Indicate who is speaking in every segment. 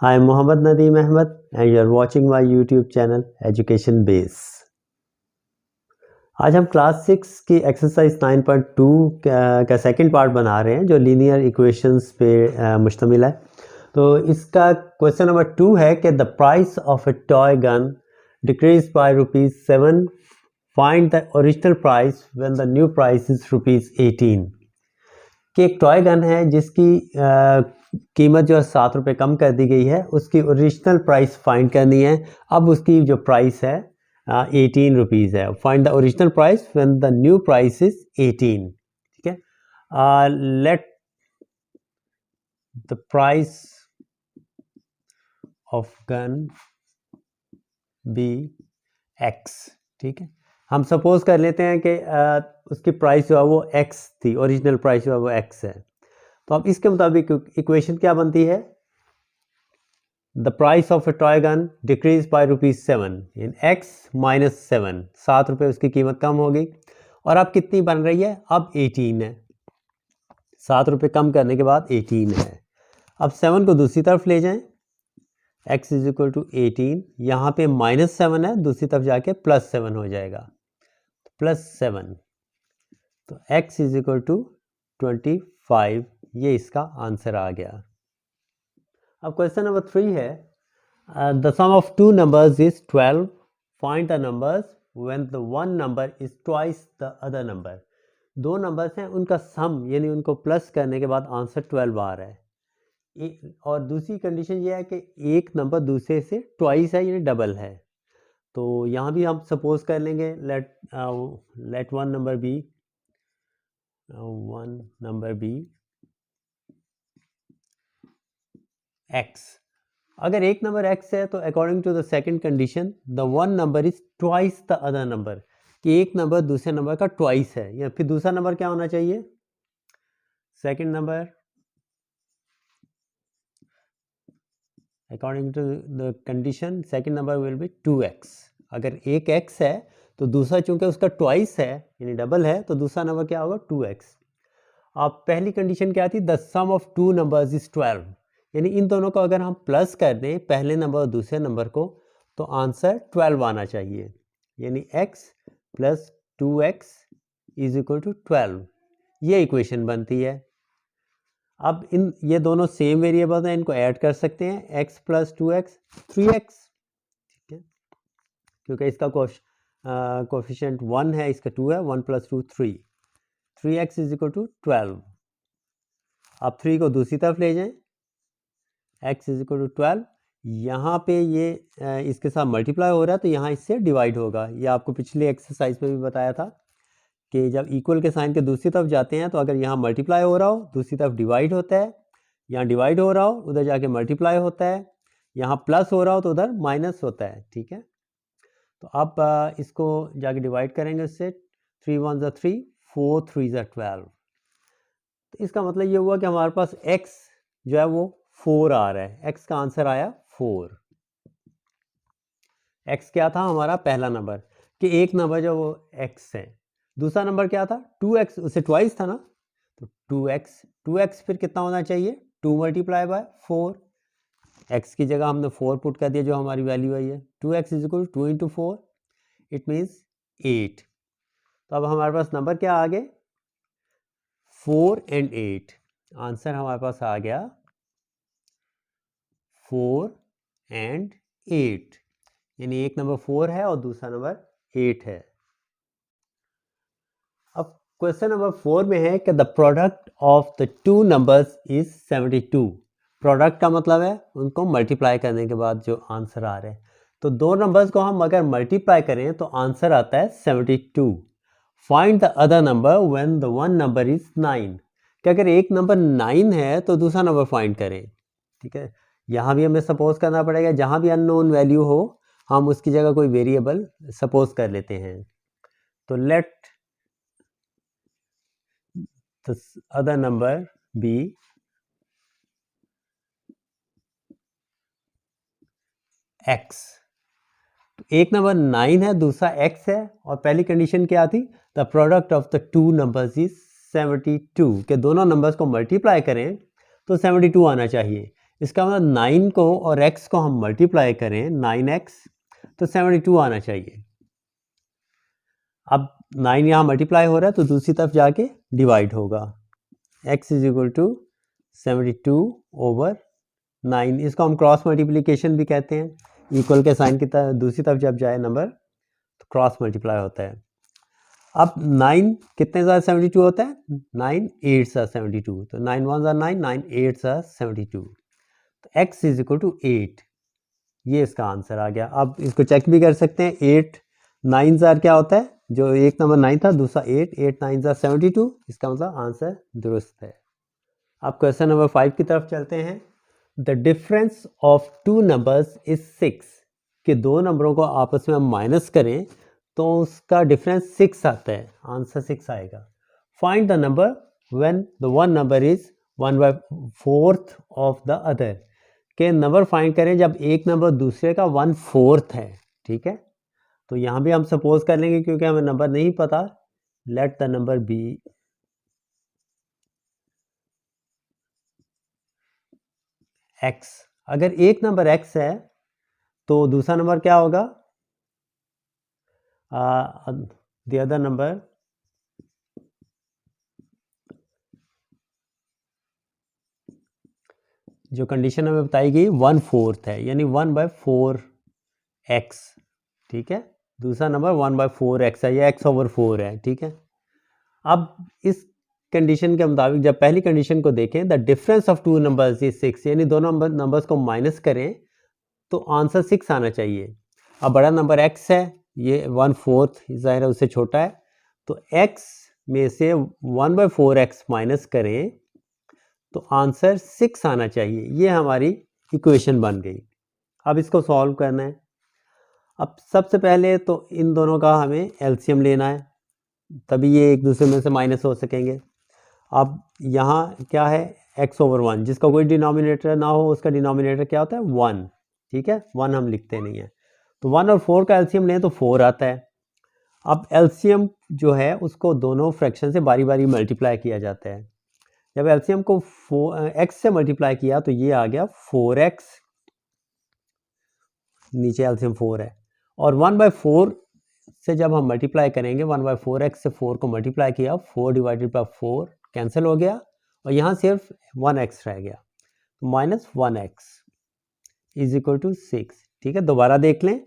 Speaker 1: I am Mohammad Nadeem Ahmed and you are watching my YouTube channel Education Base। आज हम class 6 की exercise 9.2 का second part बना रहे हैं जो लीनियर इक्वेशंस पे मुश्तमिल है। तो इसका क्वेश्चन नंबर 2 है कि the price of A toy gun decrease by ₹7। Find the original price when the new price is ₹18। कि एक टॉय गन है जिसकी कीमत जो है ₹7 कम कर दी गई है, उसकी ओरिजिनल प्राइस फाइंड करनी है। अब उसकी जो प्राइस है ₹18 है। Find the original price when the new price is 18। ठीक है, let the price of gonna be X। ठीक है, हम सपोज कर लेते हैं कि उसकी प्राइस जो है वो X थी, ओरिजिनल प्राइस जो है वो X है। तो अब इसके मुताबिक इक्वेशन क्या बनती है? The price of A toy gun decrease by ₹7 in X minus 7। ₹7 उसकी कीमत कम हो गई और अब कितनी बन रही है? अब 18 है। ₹7 कम करने के बाद 18 है। अब 7 को दूसरी तरफ ले जाएं, x इज इक्वल टू 18। यहाँ पे -7 है, दूसरी तरफ जाके +7 हो जाएगा, +7। तो x इज इक्वल टू 25। ये इसका आंसर आ गया। अब क्वेश्चन नंबर 3 है, the sum of two numbers is 12। Find the numbers when the one number is twice the other number. दो नंबर्स हैं, उनका सम यानी उनको प्लस करने के बाद आंसर 12 आ रहा है। और दूसरी कंडीशन ये है कि एक नंबर दूसरे से ट्वाइस है यानी डबल है। तो यहाँ भी हम सपोज कर लेंगे let one number be x। अगर एक नंबर x है तो according to the second condition the one number is twice the other number, कि एक नंबर दूसरे नंबर का ट्वाइस है। या फिर दूसरा नंबर क्या होना चाहिए? Second number according to the condition second number will be 2x। अगर एक x है तो दूसरा चूंकि उसका ट्वाइस है यानी डबल है, तो दूसरा नंबर क्या होगा? 2x। अब पहली कंडीशन क्या थी? The sum of two numbers is 12, यानी इन दोनों को अगर हम प्लस कर दें, पहले नंबर और दूसरे नंबर को, तो आंसर 12 आना चाहिए। यानी x plus 2x is equal to 12। ये इक्वेशन बनती है। अब ये दोनों सेम वेरिएबल्स हैं, इनको ऐड कर सकते हैं। x plus 2x 3x। ठीक है, क्योंकि इसका कोफिशिएंट 1 है, इसका 2 है। 1 plus 2 3। 3x is equal to 12। अब 3 को दूसरी तरफ ले जाएं, x इज इक्वल टू 12। यहाँ पे ये इसके साथ मल्टीप्लाई हो रहा है तो यहाँ इससे डिवाइड होगा। ये आपको पिछली एक्सरसाइज में भी बताया था कि जब इक्वल के साइन के दूसरी तरफ जाते हैं तो अगर यहाँ मल्टीप्लाई हो रहा हो, दूसरी तरफ डिवाइड होता है। यहाँ डिवाइड हो रहा हो, उधर जाके मल्टीप्लाई होता है। यहाँ प्लस हो रहा हो तो उधर माइनस होता है। ठीक है, तो अब इसको जाके डिवाइड करेंगे उससे। 3 1 ज़ा 3, 4 3 ज़ा 12। तो इसका मतलब ये हुआ कि हमारे पास x जो है वो 4 आ रहा है। x का आंसर आया 4। x क्या था? हमारा पहला नंबर, कि एक नंबर जो वो x है। दूसरा नंबर क्या था? 2x, उससे ट्वाइस था ना, तो 2x फिर कितना होना चाहिए? 2 मल्टीप्लाई बाय 4। x की जगह हमने 4 पुट कर दिया, जो हमारी वैल्यू आई है। 2x is equal 2 into 4, it means 8। तो अब हमारे पास नंबर क्या आ गए? 4 एंड 8। आंसर हमारे पास आ गया 4 एंड 8, यानी एक नंबर 4 है और दूसरा नंबर 8 है। अब क्वेश्चन नंबर 4 में है कि the product of the two numbers is 72। Product का मतलब है उनको मल्टीप्लाई करने के बाद जो आंसर आ रहे हैं। तो दो नंबर्स को हम अगर मल्टीप्लाई करें तो आंसर आता है 72। Find the other number when the one number is 9। कि अगर एक नंबर 9 है तो दूसरा नंबर फाइंड करें। ठीक है, यहाँ भी हमें सपोज करना पड़ेगा, जहाँ भी अननोन वैल्यू हो हम उसकी जगह कोई वेरिएबल सपोज कर लेते हैं। तो let the other number be x। तो एक नंबर 9 है, दूसरा x है, और पहली कंडीशन क्या थी? The product of the two numbers is 72, के दोनों नंबर्स को मल्टीप्लाई करें तो 72 आना चाहिए। इसका मतलब 9 को और x को हम मल्टीप्लाई करें 9x तो 72 आना चाहिए। अब 9 यहाँ मल्टीप्लाई हो रहा है तो दूसरी तरफ जाके डिवाइड होगा, x is equal to 72 over 9। इसको हम क्रॉस मल्टीप्लिकेशन भी कहते हैं, इक्वल के साइन की तरफ दूसरी तरफ जब जाए नंबर तो क्रॉस मल्टीप्लाई होता है। अब 9 कितने ज़्यादा 72 होता है, 9 8 सा 72, तो 9 1 ज़ा 9, 9 8 सा 72, तो x इज इक्वल टू 8, ये इसका आंसर आ गया। अब इसको चेक भी कर सकते हैं, 8 9 ज़ार क्या होता है, जो एक नंबर 9 था दूसरा 8, 8 9 ज़ा 72, इसका मतलब आंसर दुरुस्त है। अब क्वेश्चन नंबर 5 की तरफ चलते हैं। The difference of two numbers is 6, कि दो नंबरों को आपस में हम माइनस करें तो उसका डिफरेंस 6 आता है, आंसर 6 आएगा। Find the number when the one number is 1/4 of the other, के नंबर फाइंड करें जब एक नंबर दूसरे का 1/4 है। ठीक है, तो यहाँ भी हम सपोज कर लेंगे क्योंकि हमें नंबर नहीं पता, let the number be x। अगर एक नंबर x है तो दूसरा नंबर क्या होगा, द अदर नंबर जो कंडीशन हमें बताई गई 1/4 है, यानी 1/4x। ठीक है, दूसरा नंबर 1/4x है, या x/4 है। ठीक है, अब इस कंडीशन के मुताबिक जब पहली कंडीशन को देखें, the difference of two numbers is 6, यानी दोनों नंबर्स को माइनस करें तो आंसर 6 आना चाहिए। अब बड़ा नंबर x है, ये 1/4 ज़ाहिर है उससे छोटा है, तो x में से 1/4x माइनस करें तो आंसर 6 आना चाहिए। ये हमारी इक्वेशन बन गई। अब इसको सॉल्व करना है। अब सबसे पहले तो इन दोनों का हमें एलसीएम लेना है, तभी ये एक दूसरे में से माइनस हो सकेंगे। अब यहाँ क्या है, x/1, जिसका कोई डिनोमिनेटर ना हो उसका डिनोमिनेटर क्या होता है, 1। ठीक है, 1 हम लिखते नहीं हैं, तो 1 और 4 का एलसीएम लें तो 4 आता है। अब एलसीएम जो है उसको दोनों फ्रैक्शन से बारी बारी मल्टीप्लाई किया जाता है। जब एलसीएम को x से मल्टीप्लाई किया तो ये आ गया 4x, नीचे एलसीएम 4 है, और 1/4 से जब हम मल्टीप्लाई करेंगे 1/4x से 4 को मल्टीप्लाई किया, 4 डिवाइडेड बाई 4 कैंसिल हो गया और यहाँ सिर्फ 1x रह गया, -1x इज इक्वल टू 6। ठीक है, दोबारा देख लें,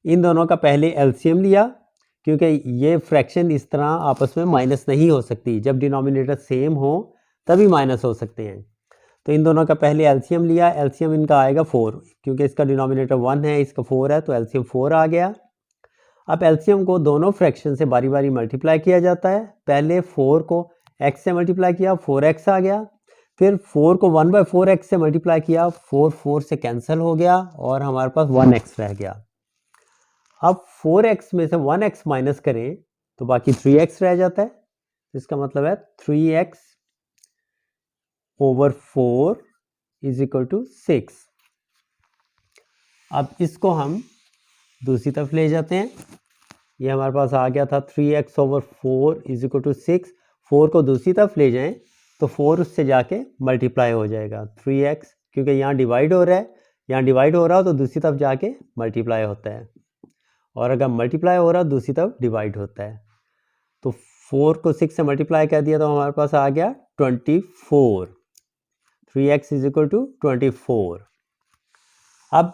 Speaker 1: इन दोनों का पहले एलसीएम लिया क्योंकि ये फ्रैक्शन इस तरह आपस में माइनस नहीं हो सकती, जब डिनोमिनेटर सेम हो तभी माइनस हो सकते हैं। तो इन दोनों का पहले एलसीएम लिया, एलसीएम इनका आएगा 4, क्योंकि इसका डिनोमिनेटर 1 है इसका 4 है, तो एलसीएम 4 आ गया। अब एलसीएम को दोनों फ्रैक्शन से बारी बारी मल्टीप्लाई किया जाता है। पहले 4 को x से मल्टीप्लाई किया, 4x आ गया, फिर 4 को 1/4x से मल्टीप्लाई किया, 4 से कैंसिल हो गया और हमारे पास 1x रह गया। अब 4x में से 1x माइनस करें तो बाकी 3x रह जाता है, इसका मतलब है 3x over 4 is equal to 6। अब इसको हम दूसरी तरफ ले जाते हैं, ये हमारे पास आ गया था 3x over 4 is equal to 6। 4 को दूसरी तरफ ले जाएं तो 4 उससे जाके मल्टीप्लाई हो जाएगा 3x, क्योंकि यहाँ डिवाइड हो रहा है, यहाँ डिवाइड हो रहा हो तो दूसरी तरफ जाके मल्टीप्लाई होता है, और अगर मल्टीप्लाई हो रहा दूसरी तरफ डिवाइड होता है। तो 4 को 6 से मल्टीप्लाई कर दिया तो हमारे पास आ गया 24, 3x इज इक्वल टू 24। अब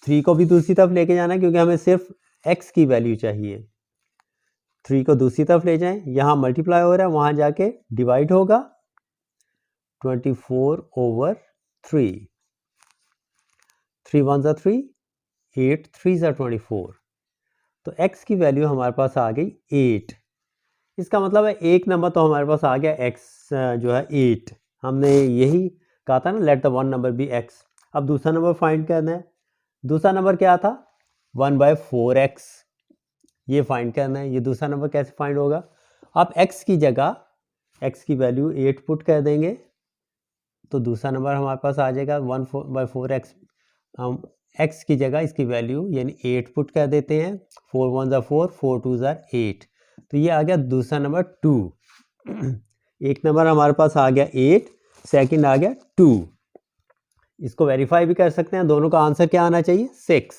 Speaker 1: 3 को भी दूसरी तरफ लेके जाना है क्योंकि हमें सिर्फ x की वैल्यू चाहिए। 3 को दूसरी तरफ ले जाएं, यहाँ मल्टीप्लाई हो रहा है वहाँ जाके डिवाइड होगा, 24 ओवर 3, 3 1 ज़ा 3, 8 3 ज़ा 24, तो x की वैल्यू हमारे पास आ गई 8। इसका मतलब है एक नंबर तो हमारे पास आ गया x जो है 8, हमने यही कहा था ना, let the one number be x। अब दूसरा नंबर फाइंड करना है। दूसरा नंबर क्या था, 1/4x, ये फाइंड करना है। ये दूसरा नंबर कैसे फाइंड होगा, आप x की जगह x की वैल्यू 8 पुट कर देंगे तो दूसरा नंबर हमारे पास आ जाएगा 1/4x। हम x की जगह इसकी वैल्यू यानी 8 पुट कर देते हैं, 4 1 ज़ा 4, 4 2 ज़ा 8, तो ये आ गया दूसरा नंबर 2। एक नंबर हमारे पास आ गया 8, सेकंड आ गया 2। इसको वेरीफाई भी कर सकते हैं, दोनों का आंसर क्या आना चाहिए 6।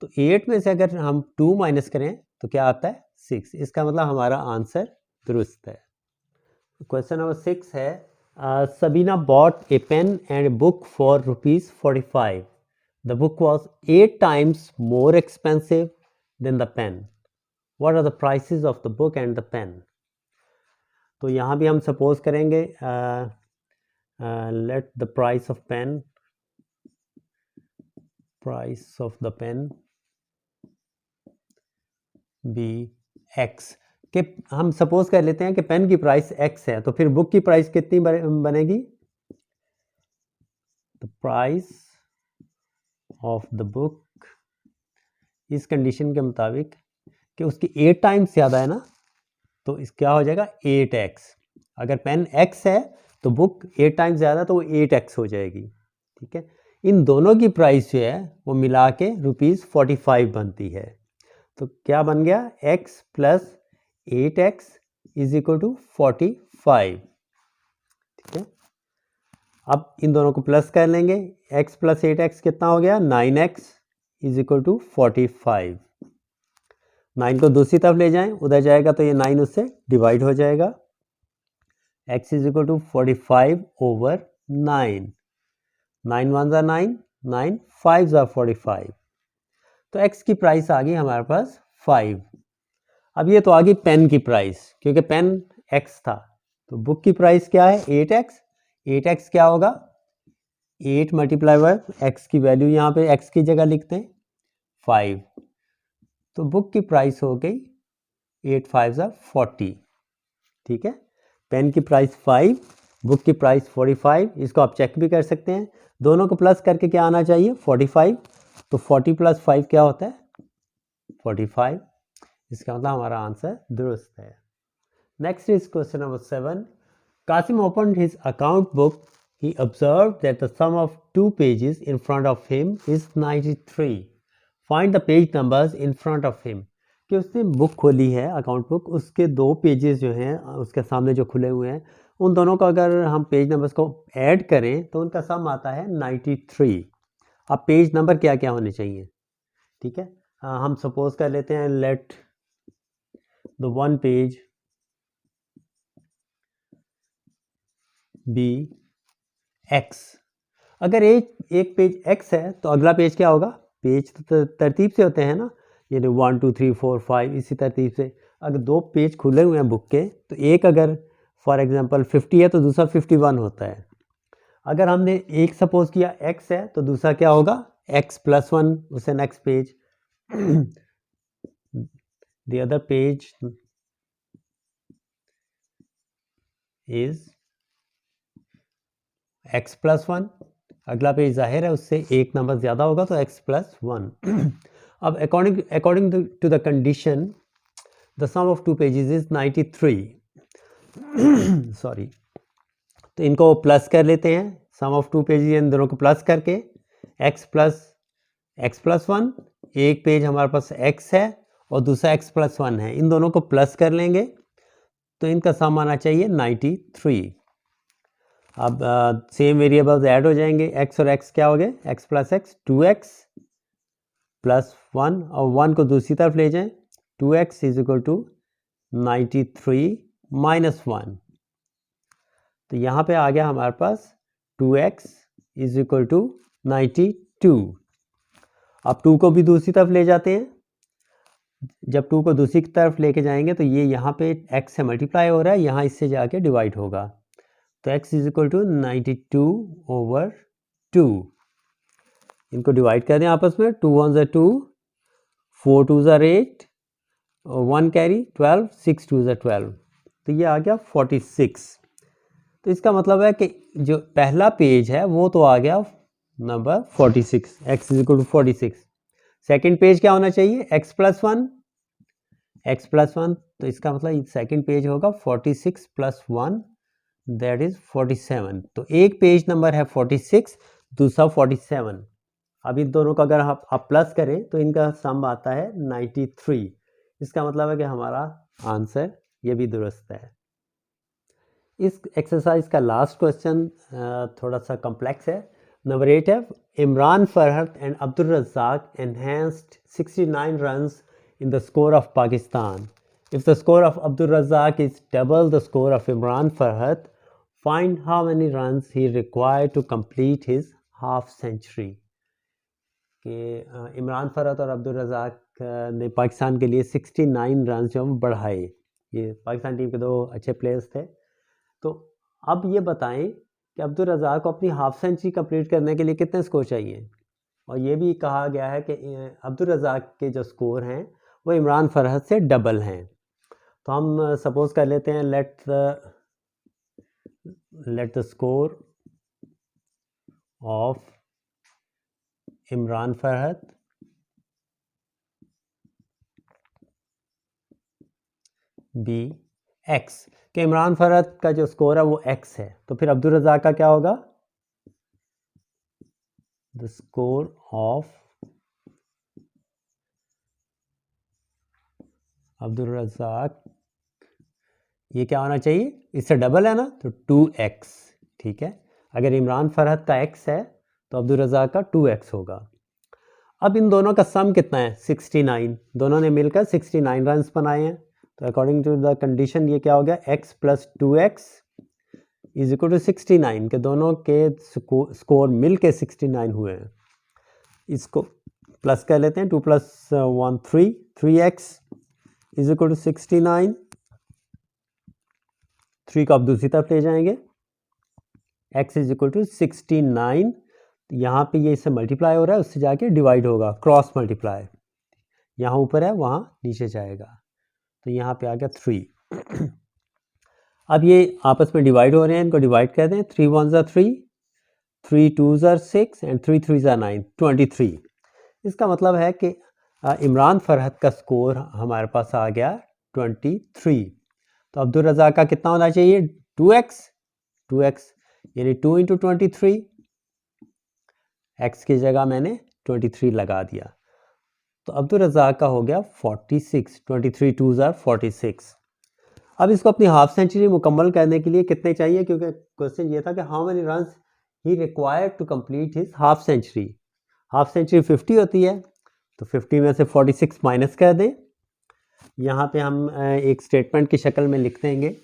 Speaker 1: तो 8 में से अगर हम 2 माइनस करें तो क्या आता है 6, इसका मतलब हमारा आंसर दुरुस्त है। क्वेश्चन नंबर 6 है Sabina bought a pen and a book for ₹45. The book was 8 times more expensive than the pen. What are the prices of the book and the pen? तो यहाँ भी हम सपोज करेंगे let the price of pen be x, कि हम suppose कर लेते हैं कि पेन की प्राइस x है, तो फिर बुक की प्राइस कितनी बनेगी? The price of the book इस कंडीशन के मुताबिक कि उसकी 8 टाइम्स ज़्यादा है ना, तो इस क्या हो जाएगा 8x। अगर पेन x है तो बुक 8 टाइम्स ज़्यादा तो वो 8x हो जाएगी। ठीक है, इन दोनों की प्राइस जो है वो मिला के ₹45 बनती है। तो क्या बन गया x plus 8x is equal to 45। ठीक है, अब इन दोनों को प्लस कर लेंगे, x प्लस 8x कितना हो गया 9x इज इक्वल टू 45। 9 को दूसरी तरफ ले जाएं, उधर जाएगा तो ये 9 उससे डिवाइड हो जाएगा। x is equal to 45 over 9, 9 1 ज़ा 9, 9 5 ज़ा 45, तो x की प्राइस आ गई हमारे पास 5। अब ये तो आ गई पेन की प्राइस, क्योंकि पेन x था, तो बुक की प्राइस क्या है 8x। 8x क्या होगा 8 मल्टीप्लाई बाय x की वैल्यू यहाँ पे x की जगह लिखते हैं 5, तो बुक की प्राइस हो गई 8 5 ज़ा 40। ठीक है, पेन की प्राइस 5, बुक की प्राइस 45। इसको आप चेक भी कर सकते हैं, दोनों को प्लस करके क्या आना चाहिए 45, तो 40 प्लस 5 क्या होता है 45। इसका मतलब हमारा आंसर दुरुस्त है। Next is question number 7। Qasim opened his account book. He observed that the sum of 2 pages in front of him is 93. Find the page numbers in front of him. कि उसने बुक खोली है account book, उसके 2 pages जो हैं उसके सामने जो खुले हुए हैं, उन दोनों का अगर हम पेज नंबर्स को ऐड करें तो उनका सम आता है 93। अब पेज नंबर क्या क्या होने चाहिए? ठीक है, हम सपोज कर लेते हैं let the one page be x। अगर एक पेज x है तो अगला पेज क्या होगा? पेज तो तरतीब से होते हैं ना, यानी 1 2 3 4 5 इसी तरतीब से। अगर 2 पेज खुले हुए हैं बुक के, तो एक अगर फॉर एग्जांपल 50 है तो दूसरा 51 होता है। अगर हमने एक सपोज किया x है तो दूसरा क्या होगा x प्लस 1, उससे next page the other page is x plus 1। अगला पेज जाहिर है उससे एक नंबर ज़्यादा होगा तो x प्लस 1। अब according to the condition the sum of 2 pages is 93। Sorry, तो इनको प्लस कर लेते हैं, सम ऑफ 2 पेजेस इन दोनों को प्लस करके x प्लस 1, एक पेज हमारे पास x है और दूसरा x प्लस 1 है, इन दोनों को प्लस कर लेंगे तो इनका सम आना चाहिए 93। अब सेम वेरिएबल्स ऐड हो जाएंगे, x और x क्या हो गए x plus x 2x plus 1, और 1 को दूसरी तरफ ले जाएं, 2x is equal to 93 minus 1, तो यहाँ पे आ गया हमारे पास 2x इज इक्वल टू 92। अब 2 को भी दूसरी तरफ ले जाते हैं, जब 2 को दूसरी तरफ लेके जाएंगे तो ये यहाँ पे x से मल्टीप्लाई हो रहा है, यहाँ इससे जाके डिवाइड होगा, तो x is equal to 92 over 2। इनको डिवाइड कर दें आपस में, 2 1 ज़ा 2, 4 2 ज़ा 8, 1 कैरी 12, 6 2 ज़ा 12, तो ये आ गया 46। तो इसका मतलब है कि जो पहला पेज है वो तो आ गया number 46, x is equal to 46। Second page क्या होना चाहिए x प्लस 1, तो इसका मतलब सेकेंड पेज होगा 46 प्लस 1 दैट इज 47। तो एक पेज नंबर है 46, दूसरा 47। अब इन दोनों का अगर आप प्लस करें तो इनका सम आता है 93। इसका मतलब है कि हमारा आंसर ये भी दुरुस्त है। इस एक्सरसाइज का लास्ट क्वेश्चन थोड़ा सा कॉम्प्लेक्स है, नंबर 8 है Imran Farhat and Abdul Razzaq enhanced 69 runs in the score of Pakistan. If the score of Abdul Razak is double the score of Imran Farhat, find how many runs he required to complete his half century. कि इमरान फरहत और अब्दुल रज़ाक ने पाकिस्तान के लिए 69 run जो बढ़ाए। ये Pakistan team के दो अच्छे प्लेयर्स थे। तो अब ये बताएं कि अब्दुल रज़ाक को अपनी हाफ सेंचुरी कंप्लीट करने के लिए कितने स्कोर चाहिए। और ये भी कहा गया है कि अब्दुल रज़ाक के जो स्कोर हैं वो इमरान फरहत से डबल हैं। तो हम सपोज कर लेते हैं let the score of Imran Farhat be X, कि इमरान फरहत का जो स्कोर है वो एक्स है, तो फिर अब्दुल रज़ाक का क्या होगा, the score of Abdul Razzaq ये क्या होना चाहिए, इससे डबल है ना, तो 2x। ठीक है, अगर इमरान फरहत का x है तो अब्दुल रज़ाक का 2x होगा। अब इन दोनों का सम कितना है, 69, दोनों ने मिलकर 69 रन्स बनाए हैं। तो अकॉर्डिंग टू द कंडीशन ये क्या हो गया, x + 2x is equal to 69, के दोनों के स्कोर मिल के 69 हुए हैं। इसको प्लस कर लेते हैं, 2 + 1 3, 3x इज इक्वल टू 69, 3 को आप दूसरी तरफ ले जाएंगे, x इज इक्वल टू 69, यहाँ पे ये इससे मल्टीप्लाई हो रहा है, उससे जाके डिवाइड होगा, क्रॉस मल्टीप्लाई, यहाँ ऊपर है वहाँ नीचे जाएगा, तो यहाँ पे आ गया 3। अब ये आपस में डिवाइड हो रहे हैं, इनको डिवाइड कर दें, 3 1 ज़ा 3, 3 2 ज़ा 6 एंड 3 3 ज़ा 9, 23। इसका मतलब है कि इमरान फरहत का स्कोर हमारे पास आ गया 23। तो अब्दुल रज़ाक का कितना होना चाहिए, 2x, 2x यानी 2 × 23, x की जगह मैंने 23 लगा दिया, तो अब्दुल रज़ाक का हो गया 46, 23 2 ज़ा 46। अब इसको अपनी हाफ सेंचुरी मुकम्मल करने के लिए कितने चाहिए, क्योंकि क्वेश्चन ये था कि how many runs he required to complete his half century. Half century 50 होती है, तो 50 में से 46 माइनस कर दें। यहाँ पे हम एक स्टेटमेंट की शक्ल में लिख देंगे,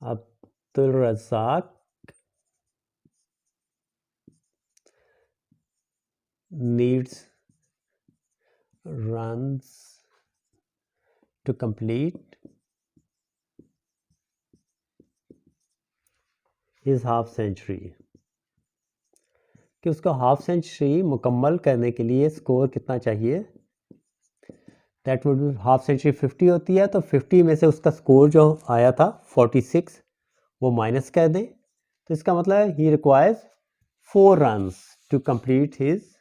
Speaker 1: Abdul Razzaq needs runs to complete his half century, कि उसको हाफ सेंचुरी मुकम्मल करने के लिए स्कोर कितना चाहिए, that would be, half century 50 होती है, तो 50 में से उसका स्कोर जो आया था 46 वो माइनस कर दें, तो इसका मतलब है he requires 4 runs to complete his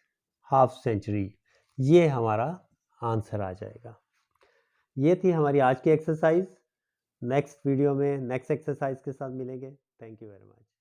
Speaker 1: half century. ये हमारा आंसर आ जाएगा। ये थी हमारी आज की एक्सरसाइज। नेक्स्ट वीडियो में नेक्स्ट एक्सरसाइज के साथ मिलेंगे। Thank you very much.